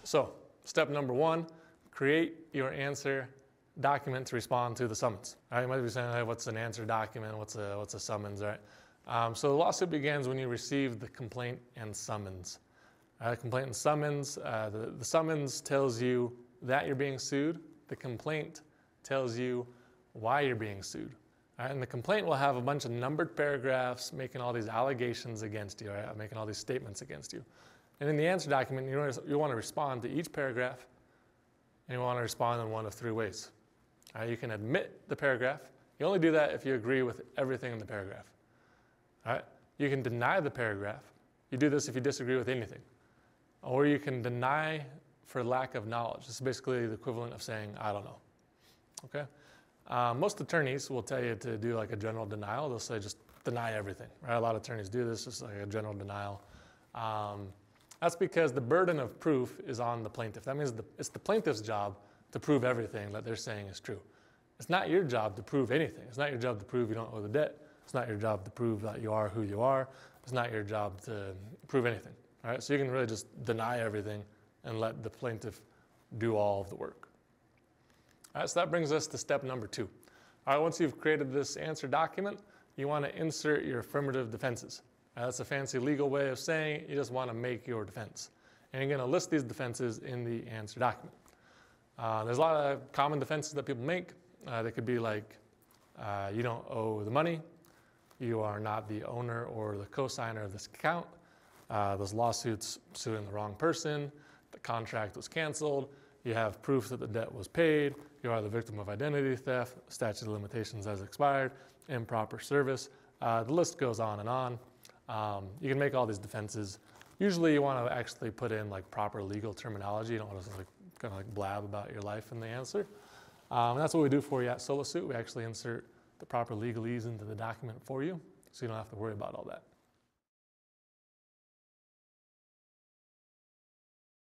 So step number one, create your answer document to respond to the summons. All right, you might be saying, hey, what's an answer document? What's a summons, right? So the lawsuit begins when you receive the complaint and summons. Complaint and summons, the summons tells you that you're being sued. The complaint tells you why you're being sued. All right, and the complaint will have a bunch of numbered paragraphs making all these allegations against you, right? Making all these statements against you. And in the answer document, you want to respond to each paragraph, and you want to respond in one of three ways. You can admit the paragraph. You only do that if you agree with everything in the paragraph. All right? You can deny the paragraph. You do this if you disagree with anything. Or you can deny for lack of knowledge. This is basically the equivalent of saying, I don't know. Okay? Most attorneys will tell you to do like a general denial. They'll say just deny everything. Right? A lot of attorneys do this, just like a general denial. That's because the burden of proof is on the plaintiff. That means it's the plaintiff's job to prove everything that they're saying is true. It's not your job to prove anything. It's not your job to prove you don't owe the debt. It's not your job to prove that you are who you are. It's not your job to prove anything. All right? So you can really just deny everything and let the plaintiff do all of the work. All right, so that brings us to step number two. All right, once you've created this answer document, you want to insert your affirmative defenses. That's a fancy legal way of saying you just want to make your defense. And you're going to list these defenses in the answer document. There's a lot of common defenses that people make. They could be like, you don't owe the money, you are not the owner or the co-signer of this account, those lawsuits suing the wrong person, the contract was canceled, you have proof that the debt was paid, you are the victim of identity theft, statute of limitations has expired, improper service. The list goes on and on. You can make all these defenses. Usually you want to actually put in like proper legal terminology. You don't want to like kind of like blab about your life in the answer. And that's what we do for you at SoloSuit. We actually insert the proper legalese into the document for you, so you don't have to worry about all that.